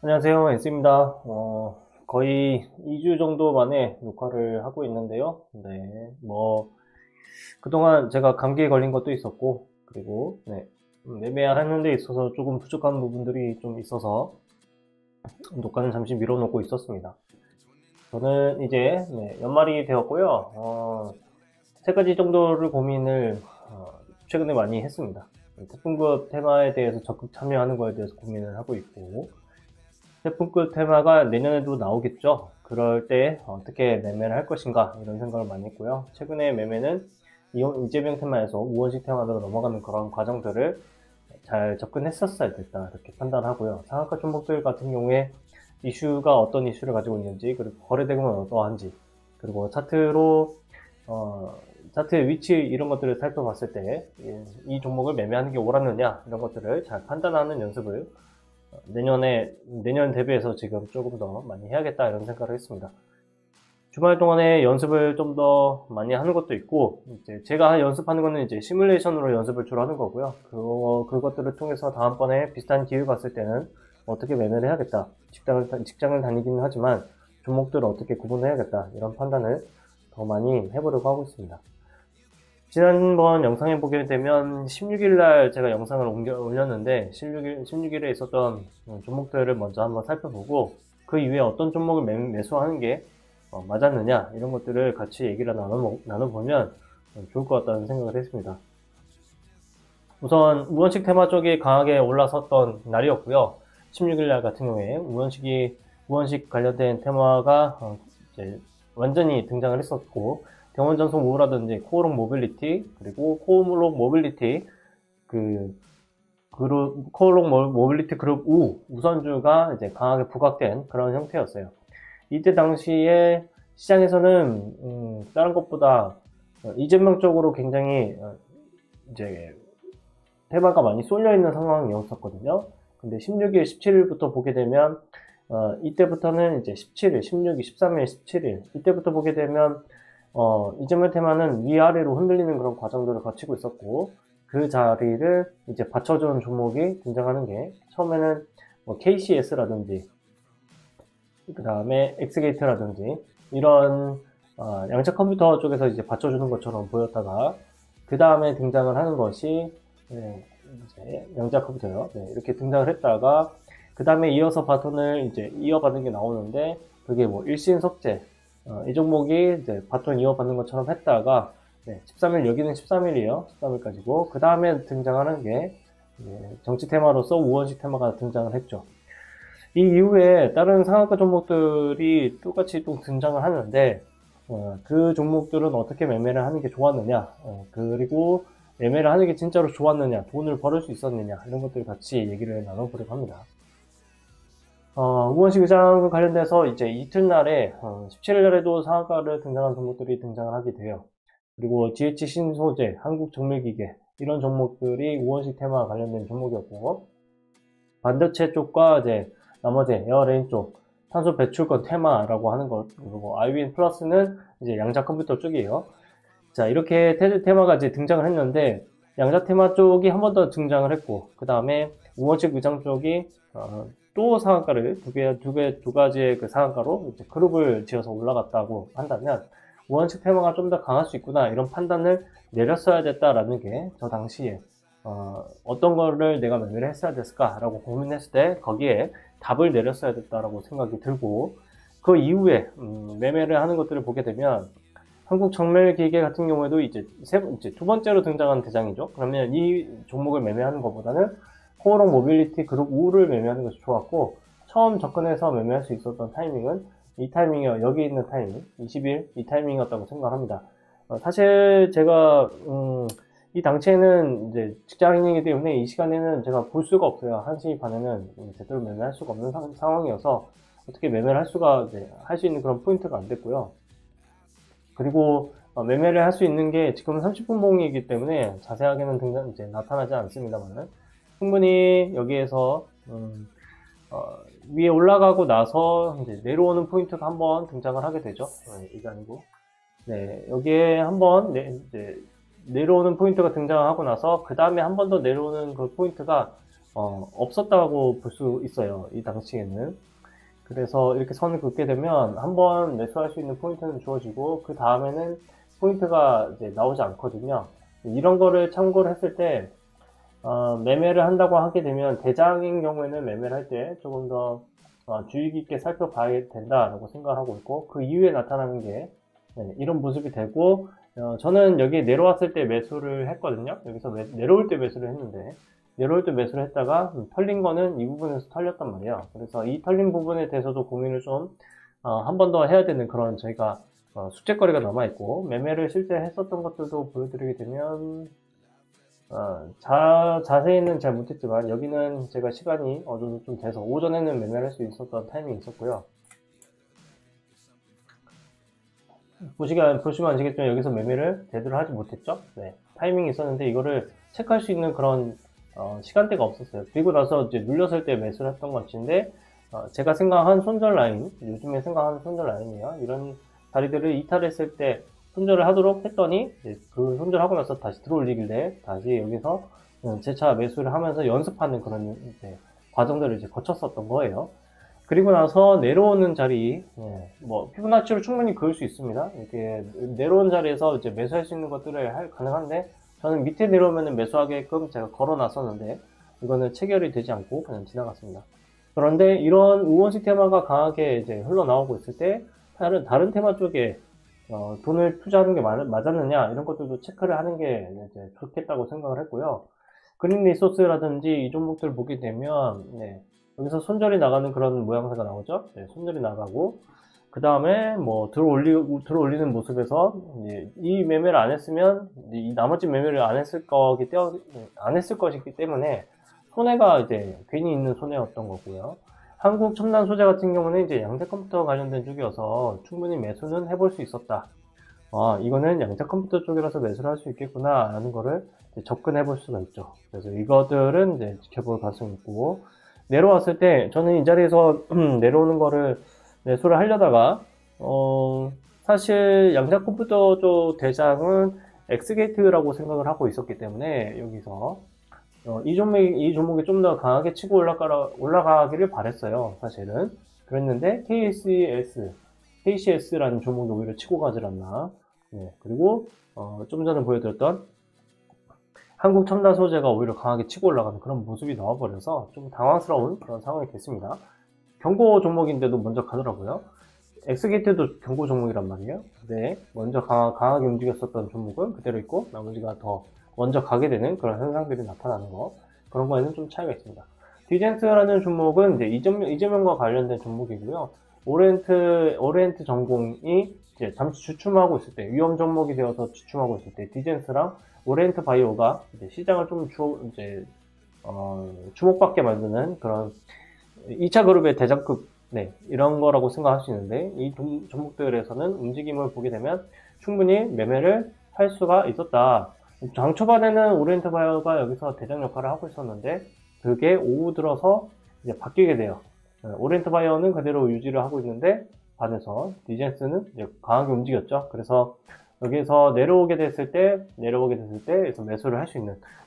안녕하세요. S입니다. 거의 2주 정도 만에 녹화를 하고 있는데요. 네, 그동안 제가 감기에 걸린 것도 있었고, 그리고, 매매하는 데 있어서 조금 부족한 부분들이 좀 있어서 녹화는 잠시 미뤄놓고 있었습니다. 저는 이제, 연말이 되었고요. 3가지 정도를 고민을, 최근에 많이 했습니다. 태풍급 테마에 대해서 적극 참여하는 거에 대해서 고민을 하고 있고, 태풍급 테마가 내년에도 나오겠죠. 그럴 때 어떻게 매매를 할 것인가 이런 생각을 많이 했고요. 최근에 매매는 이재명 테마에서 우원식 테마로 넘어가는 그런 과정들을 잘 접근했었어야 됐다 이렇게 판단하고요. 상한가 종목들 같은 경우에 이슈가 어떤 이슈를 가지고 있는지, 그리고 거래 대금은 어떠한지, 그리고 차트의 위치 이런 것들을 살펴봤을 때 이 종목을 매매하는 게 옳았느냐 이런 것들을 잘 판단하는 연습을 내년 대비해서 지금 조금 더 많이 해야겠다 이런 생각을 했습니다. 주말 동안에 연습을 좀 더 많이 하는 것도 있고, 이제 제가 연습하는 거는 이제 시뮬레이션으로 연습을 주로 하는 거고요. 그것들을 통해서 다음번에 비슷한 기회 봤을 때는 어떻게 매매를 해야겠다. 직장을 다니기는 하지만 종목들을 어떻게 구분해야겠다. 이런 판단을 더 많이 해보려고 하고 있습니다. 지난번 영상에 보게 되면 16일날 제가 영상을 올렸는데 16일에 있었던 종목들을 먼저 한번 살펴보고 그 이후에 어떤 종목을 매수하는 게 맞았느냐 이런 것들을 같이 얘기를 나눠보면 좋을 것 같다는 생각을 했습니다. 우선 우원식 테마 쪽이 강하게 올라섰던 날이었고요. 16일날 같은 경우에 우원식 관련된 테마가 이제 완전히 등장을 했었고, 대원전송 우라든지 코오롱 모빌리티, 그리고 코오롱 모빌리티 코오롱 모빌리티 그룹 우선주가 이제 강하게 부각된 그런 형태였어요. 이때 당시에 시장에서는 다른 것보다 이재명 쪽으로 굉장히 이제 테마가 많이 쏠려 있는 상황이었었거든요. 근데 16일, 17일부터 보게 되면 이때부터는 이제 17일, 16일, 13일, 17일 이때부터 보게 되면 이재명 테마는 위아래로 흔들리는 그런 과정들을 거치고 있었고, 그 자리를 이제 받쳐주는 종목이 등장하는 게 처음에는 KCS라든지 그 다음에 엑스게이트라든지 이런 양자 컴퓨터 쪽에서 이제 받쳐주는 것처럼 보였다가 그 다음에 등장을 하는 것이 이제 양자 컴퓨터요. 이렇게 등장을 했다가 그 다음에 이어서 바톤을 이제 이어받는 게 나오는데 그게 일신석재 이 종목이 이제 바톤 이어받는 것처럼 했다가 13일 여기는 13일이에요. 13일까지고 그 다음에 등장하는 게 정치 테마로서 우원식 테마가 등장을 했죠. 이 이후에 다른 상한가 종목들이 똑같이 또 등장을 하는데 그 종목들은 어떻게 매매를 하는 게 좋았느냐, 그리고 매매를 하는 게 진짜로 좋았느냐, 돈을 벌을 수 있었느냐 이런 것들을 같이 얘기를 나눠보려고 합니다. 우원식 의장과 관련돼서 이제 이튿날에 17일날에도 상한가를 등장한 종목들이 등장을 하게 돼요. 그리고 GH 신소재, 한국정밀기계 이런 종목들이 우원식 테마와 관련된 종목이었고, 반도체 쪽과 이제 나머지 에어레인 쪽 탄소 배출권 테마라고 하는 것, 그리고 아이윈 플러스는 이제 양자 컴퓨터 쪽이에요. 자, 이렇게 테마가 이제 등장을 했는데 양자 테마 쪽이 한 번 더 등장을 했고, 그 다음에 우원식 의장 쪽이 또 상한가를 두 가지의 그 상한가로 이제 그룹을 지어서 올라갔다고 한다면 우원식 테마가 좀 더 강할 수 있구나 이런 판단을 내렸어야 됐다라는 게 저 당시에 어떤 거를 내가 매매를 했어야 됐을까라고 고민했을 때 거기에 답을 내렸어야 됐다라고 생각이 들고, 그 이후에 매매를 하는 것들을 보게 되면 한국정밀기계 같은 경우에도 이제 두 번째로 등장한 대장이죠. 그러면 이 종목을 매매하는 것보다는 코오롱 모빌리티 그룹 우를 매매하는 것이 좋았고, 처음 접근해서 매매할 수 있었던 타이밍은 이 타이밍이요. 여기 있는 타이밍 20일 이 타이밍이었다고 생각합니다. 사실 제가 이 당시에는 이제 직장인이기 때문에 이 시간에는 제가 볼 수가 없어요. 1시 반에는 제대로 매매할 수가 없는 상황이어서 어떻게 매매를 할 수 있는 그런 포인트가 안 됐고요. 그리고 매매를 할 수 있는 게 지금 30분 봉이기 때문에 자세하게는 이제 나타나지 않습니다만, 충분히 여기에서 위에 올라가고 나서 이제 내려오는 포인트가 한번 등장을 하게 되죠. 이게 아니고, 여기에 한번 이제 내려오는 포인트가 등장하고 나서 그 다음에 한 번 더 내려오는 그 포인트가 없었다고 볼 수 있어요. 이 당시에는. 그래서 이렇게 선을 긋게 되면 한번 매수할 수 있는 포인트는 주어지고 그 다음에는 포인트가 이제 나오지 않거든요. 이런 거를 참고를 했을 때 매매를 한다고 하게 되면 대장인 경우에는 매매를 할 때 조금 더 주의 깊게 살펴봐야 된다라고 생각하고 있고, 그 이후에 나타나는 게 이런 모습이 되고, 저는 여기 내려왔을 때 매수를 했거든요. 여기서 내려올 때 매수를 했는데, 내려올 때 매수를 했다가 털린 거는 이 부분에서 털렸단 말이에요. 그래서 이 털린 부분에 대해서도 고민을 좀 한 번 더 해야 되는 그런 저희가 숙제거리가 남아있고, 매매를 실제 했었던 것들도 보여드리게 되면 자세히는 잘 못했지만 여기는 제가 시간이 어느 정도 좀 돼서 오전에는 매매를 할 수 있었던 타이밍이 있었고요. 보시면 아시겠지만 여기서 매매를 제대로 하지 못했죠. 네, 타이밍이 있었는데 이거를 체크할 수 있는 그런 시간대가 없었어요. 그리고 나서 이제 눌렸을 때 매수를 했던 것인데 제가 생각한 손절 라인, 요즘에 생각하는 손절 라인이에요. 이런 자리들을 이탈했을 때 손절을 하도록 했더니 그 손절하고 나서 다시 들어올리길래 다시 여기서 재차 매수를 하면서 연습하는 그런 과정들을 이제 거쳤었던 거예요. 그리고 나서 내려오는 자리, 뭐 피보나치로 충분히 그을 수 있습니다. 이렇게 내려온 자리에서 이제 매수할 수 있는 것들을 가능한데 저는 밑에 내려오면 매수하게끔 제가 걸어놨었는데 이거는 체결이 되지 않고 그냥 지나갔습니다. 그런데 이런 우원식 테마가 강하게 이제 흘러나오고 있을 때 다른 테마 쪽에 돈을 투자하는 게 맞았느냐 이런 것들도 체크를 하는 게 이제 좋겠다고 생각을 했고요. 그린 리소스라든지 이 종목들 보게 되면 여기서 손절이 나가는 그런 모양새가 나오죠. 손절이 나가고 그 다음에 뭐 들어올리는 모습에서 이 매매를 안 했으면 이 나머지 매매를 안 했을 것이기 때문에 손해가 이제 괜히 있는 손해였던 거고요. 한국 첨단 소재 같은 경우는 이제 양자 컴퓨터 관련된 쪽이어서 충분히 매수는 해볼 수 있었다. 이거는 양자 컴퓨터 쪽이라서 매수를 할 수 있겠구나 라는 거를 접근해 볼 수가 있죠. 그래서 이것들은 이제 지켜볼 가능성이 있고, 내려왔을 때 저는 이 자리에서 내려오는 거를 매수를 하려다가 사실 양자 컴퓨터 쪽 대장은 엑스게이트라고 생각을 하고 있었기 때문에 여기서 이 종목이 좀 더 강하게 치고 올라가기를 바랬어요. 사실은 그랬는데 KCS라는 종목이 오히려 치고 가질 않나. 그리고 좀 전에 보여드렸던 한국 첨단 소재가 오히려 강하게 치고 올라가는 그런 모습이 나와버려서 좀 당황스러운 그런 상황이 됐습니다. 경고 종목인데도 먼저 가더라고요. 엑스게이트도 경고 종목이란 말이에요. 근데 먼저 강하게 움직였었던 종목은 그대로 있고 나머지가 더 먼저 가게 되는 그런 현상들이 나타나는 거, 그런 거에는 좀 차이가 있습니다. 디젠스라는 종목은 이제 이재명과 관련된 종목이고요. 오리엔트 전공이 이제 잠시 주춤하고 있을 때, 위험 종목이 되어서 주춤하고 있을 때 디젠스랑 오리엔트 바이오가 이제 시장을 좀 주목받게 만드는 그런 2차 그룹의 대장급 이런 거라고 생각할 수 있는데, 이 종목들에서는 움직임을 보게 되면 충분히 매매를 할 수가 있었다. 장 초반에는 오리엔트 바이오가 여기서 대장 역할을 하고 있었는데 그게 오후 들어서 이제 바뀌게 돼요. 오리엔트 바이오는 그대로 유지를 하고 있는데 반해서 디젠스는 이제 강하게 움직였죠. 그래서 여기서 내려오게 됐을 때 그래서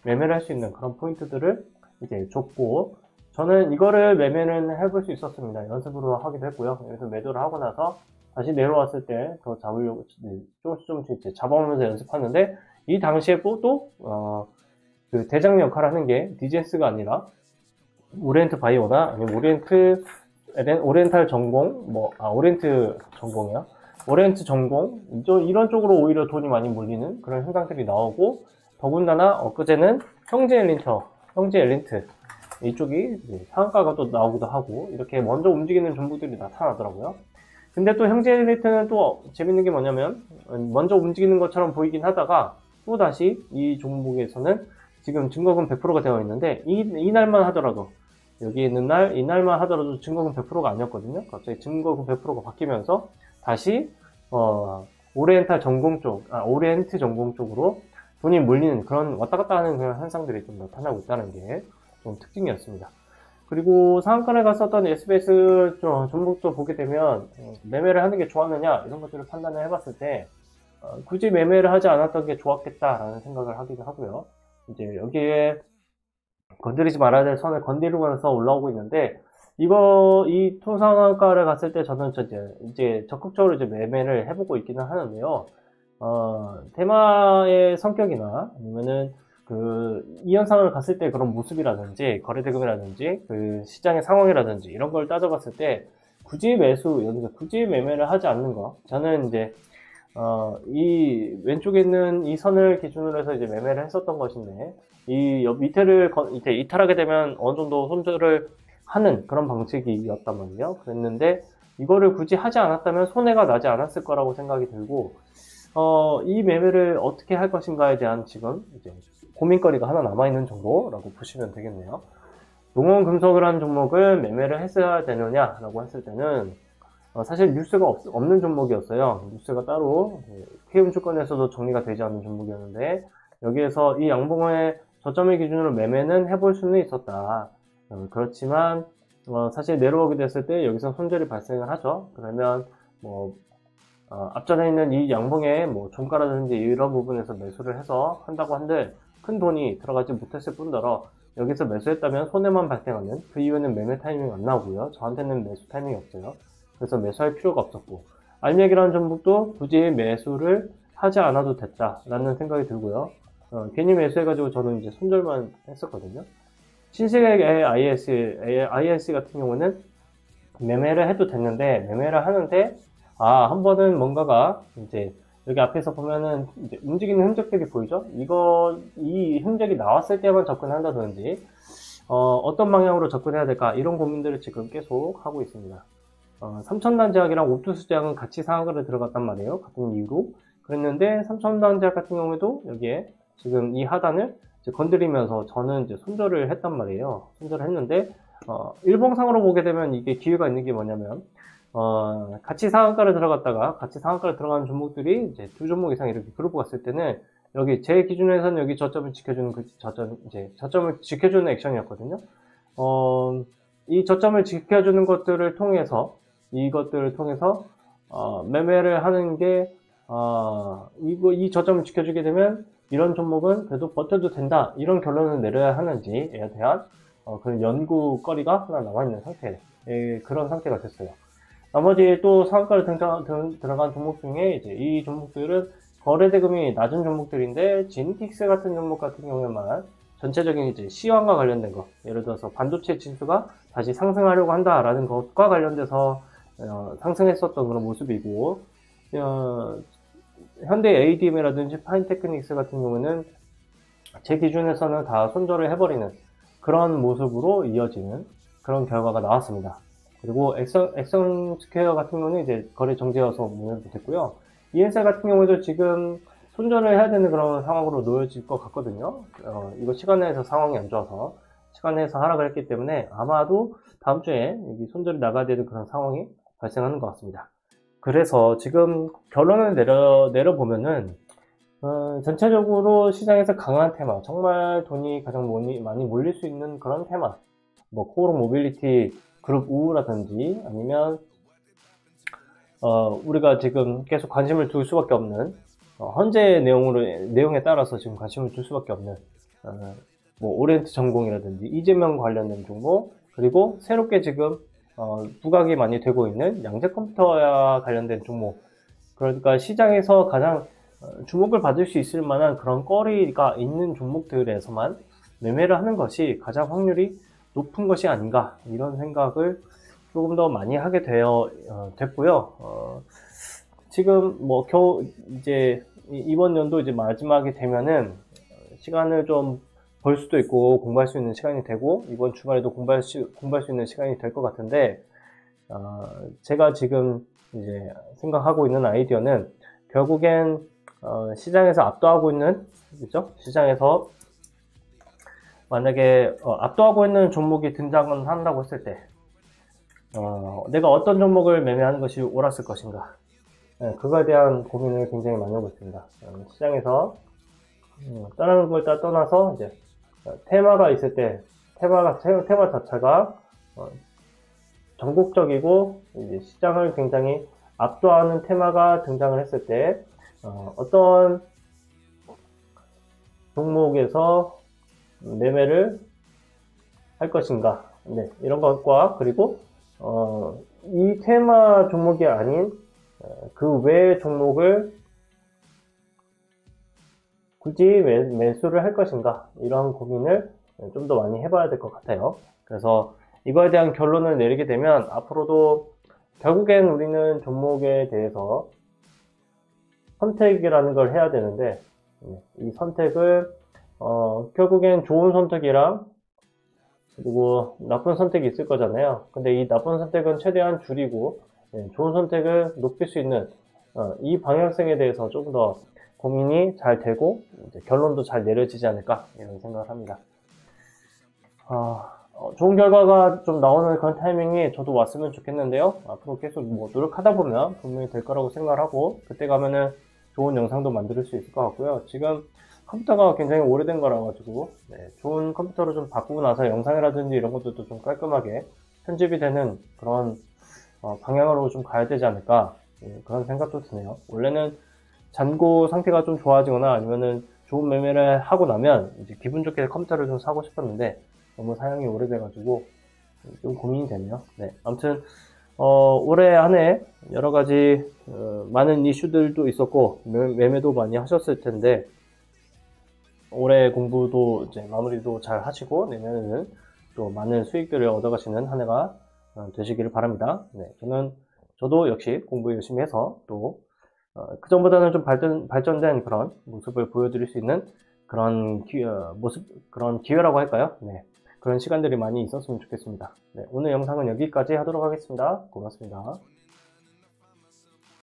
매매를 할 수 있는 그런 포인트들을 이제 줬고, 저는 이거를 매매는 해볼 수 있었습니다. 연습으로 하기도 했고요. 여기서 매도를 하고 나서 다시 내려왔을 때 더 잡으려고 조금씩 이제 잡아오면서 연습하는데, 이 당시에 또 그 대장 역할을 하는 게 디젠스가 아니라 오리엔트 바이오나 아니면 오리엔탈 전공, 오리엔트 전공이야. 오리엔트 전공, 이런 쪽으로 오히려 돈이 많이 몰리는 그런 현상들이 나오고, 더군다나 엊그제는 형제 엘린트 이쪽이 상한가가 또 나오기도 하고, 이렇게 먼저 움직이는 종목들이 나타나더라고요. 근데 또 형제 엘리트는 또 재밌는 게 뭐냐면, 먼저 움직이는 것처럼 보이긴 하다가 또 다시 이 종목에서는 지금 증거금 100%가 되어 있는데 이날만 하더라도, 여기 있는 이날만 하더라도 증거금 100%가 아니었거든요. 갑자기 증거금 100%가 바뀌면서 다시 오리엔트 전공 쪽으로 돈이 몰리는 그런 왔다 갔다 하는 그런 현상들이 좀 나타나고 있다는 게 좀 특징이었습니다. 그리고 상한가를 갔었던 SBS 종목도 보게 되면 매매를 하는 게 좋았느냐 이런 것들을 판단을 해봤을 때 굳이 매매를 하지 않았던 게 좋았겠다라는 생각을 하기도 하고요. 이제 여기에 건드리지 말아야 될 선을 건드리면서 올라오고 있는데, 이 투상한가를 갔을 때 저는 이제 적극적으로 이제 매매를 해보고 있기는 하는데요. 테마의 성격이나 아니면은 이 현상을 갔을 때 그런 모습이라든지 거래대금이라든지 그 시장의 상황이라든지 이런 걸 따져봤을 때 여기서 굳이 매매를 하지 않는 거. 저는 이제 이 왼쪽에 있는 이 선을 기준으로 해서 이제 매매를 했었던 것인데, 이 밑에를 이제 이탈하게 되면 어느 정도 손절을 하는 그런 방식이었단 말이에요. 그랬는데 이거를 굳이 하지 않았다면 손해가 나지 않았을 거라고 생각이 들고, 이 매매를 어떻게 할 것인가에 대한 지금 이제 고민거리가 하나 남아있는 정도라고 보시면 되겠네요. 농원금속이라는 종목을 매매를 했어야 되느냐라고 했을 때는 사실 뉴스가 없는 종목이었어요. 뉴스가 따로 K움증권에서도 정리가 되지 않는 종목이었는데, 여기에서 이 양봉의 저점을 기준으로 매매는 해볼 수는 있었다. 그렇지만 사실 내려오게 됐을 때 여기서 손절이 발생을 하죠. 그러면 앞전에 있는 이 양봉의 종가라든지 이런 부분에서 매수를 해서 한다고 한들 큰 돈이 들어가지 못했을 뿐더러 여기서 매수했다면 손해만 발생하는, 그 이후에는 매매 타이밍 안 나오고요. 저한테는 매수 타이밍이 없어요. 그래서 매수할 필요가 없었고, 알맥이라는 종목도 굳이 매수를 하지 않아도 됐다라는 생각이 들고요. 괜히 매수해가지고 저는 이제 손절만 했었거든요. 신식의 IS 같은 경우는 매매를 해도 됐는데, 매매를 하는데 한 번은 뭔가가 이제 여기 앞에서 보면은 이제 움직이는 흔적들이 보이죠? 이 흔적이 나왔을 때만 접근한다든지 어떤 방향으로 접근해야 될까, 이런 고민들을 지금 계속 하고 있습니다. 삼천단 제약이랑 옵투스 제약은 같이 상한가를 들어갔단 말이에요. 같은 이유로. 그랬는데 삼천단 제약 같은 경우에도 여기에 지금 이 하단을 이제 건드리면서 저는 이제 손절을 했단 말이에요. 손절을 했는데 일봉상으로 보게 되면 이게 기회가 있는 게 뭐냐면, 같이 상한가를 들어가는 종목들이 이제 두 종목 이상 이렇게 그룹을 갔을 때는 여기 제 기준에서는 여기 저점을 지켜주는 저점을 지켜주는 액션이었거든요. 이 저점을 지켜주는 것들을 통해서 매매를 하는 게, 이 저점을 지켜주게 되면 이런 종목은 그래도 버텨도 된다, 이런 결론을 내려야 하는지에 대한 그런 연구거리가 하나 남아있는 그런 상태가 됐어요. 나머지 또 상한가를 들어간 종목 중에 이제 이 종목들은 거래대금이 낮은 종목들인데, 지니틱스 같은 종목 같은 경우에만 전체적인 이제 시황과 관련된 거, 예를 들어서 반도체 지수가 다시 상승하려고 한다라는 것과 관련돼서 상승했었던 그런 모습이고, 현대 ADM이라든지 파인테크닉스 같은 경우는 제 기준에서는 다 손절을 해버리는 그런 모습으로 이어지는 그런 결과가 나왔습니다. 그리고 엑선 스퀘어 같은 경우는 이제 거래 정지여서 문을 됐고요. ENCell 같은 경우도 지금 손절을 해야 되는 그런 상황으로 놓여질 것 같거든요. 이거 시간에서 상황이 안 좋아서 시간에서 하락을 했기 때문에 아마도 다음 주에 여기 손절이 나가야 되는 그런 상황이 발생하는 것 같습니다. 그래서 지금 결론을 내려보면은 전체적으로 시장에서 강한 테마, 정말 돈이 가장 많이 몰릴 수 있는 그런 테마, 코오롱 모빌리티 그룹 우라든지 아니면 우리가 지금 계속 관심을 둘 수밖에 없는 현재 내용에 따라서 지금 관심을 줄 수밖에 없는 오리엔트 전공이라든지 이재명 관련된 종목, 그리고 새롭게 지금 부각이 많이 되고 있는 양재 컴퓨터와 관련된 종목, 그러니까 시장에서 가장 주목을 받을 수 있을 만한 그런 거리가 있는 종목들에서만 매매를 하는 것이 가장 확률이 높은 것이 아닌가, 이런 생각을 조금 더 많이 하게 됐고요. 지금 이제 이번 연도 이제 마지막이 되면은 시간을 좀 벌 수도 있고 공부할 수 있는 시간이 되고, 이번 주말에도 공부할 수 있는 시간이 될 것 같은데, 제가 지금 이제 생각하고 있는 아이디어는 결국엔 시장에서 압도하고 있는, 그죠? 시장에서 만약에 압도하고 있는 종목이 등장을 한다고 했을 때 내가 어떤 종목을 매매하는 것이 옳았을 것인가, 그거에 대한 고민을 굉장히 많이 하고 있습니다. 시장에서 떠나는 걸 떠나서 이제 테마가 있을 때 테마 자체가 전국적이고 이제 시장을 굉장히 압도하는 테마가 등장을 했을 때 어떤 종목에서 매매를 할 것인가. 네, 이런 것과 그리고 이 테마 종목이 아닌 그 외의 종목을 굳이 매수를 할 것인가, 이런 고민을 좀 더 많이 해봐야 될 것 같아요. 그래서 이거에 대한 결론을 내리게 되면 앞으로도 결국엔 우리는 종목에 대해서 선택이라는 걸 해야 되는데, 이 선택을 결국엔 좋은 선택이랑 그리고 나쁜 선택이 있을 거잖아요. 근데 이 나쁜 선택은 최대한 줄이고 좋은 선택을 높일 수 있는 이 방향성에 대해서 조금 더 고민이 잘 되고 이제 결론도 잘 내려지지 않을까, 이런 생각을 합니다. 좋은 결과가 좀 나오는 그런 타이밍이 저도 왔으면 좋겠는데요. 앞으로 계속 뭐 노력하다 보면 분명히 될 거라고 생각을 하고, 그때 가면은 좋은 영상도 만들 수 있을 것 같고요. 지금 컴퓨터가 굉장히 오래된 거라 가지고 좋은 컴퓨터로 좀 바꾸고 나서 영상이라든지 이런 것들도 좀 깔끔하게 편집이 되는 그런 방향으로 좀 가야 되지 않을까, 그런 생각도 드네요. 원래는 잔고 상태가 좀 좋아지거나 아니면은 좋은 매매를 하고 나면 이제 기분 좋게 컴퓨터를 좀 사고 싶었는데 너무 사양이 오래돼가지고 좀 고민이 되네요. 네, 아무튼 올해 한 해 여러 가지 많은 이슈들도 있었고 매매도 많이 하셨을 텐데, 올해 공부도 이제 마무리도 잘 하시고 내년에는 또 많은 수익들을 얻어가시는 한 해가 되시기를 바랍니다. 네, 저도 역시 공부 열심히 해서 또 그전보다는 좀 발전된 그런 모습을 보여드릴 수 있는 그런 그런 기회라고 할까요? 네, 그런 시간들이 많이 있었으면 좋겠습니다. 네, 오늘 영상은 여기까지 하도록 하겠습니다. 고맙습니다.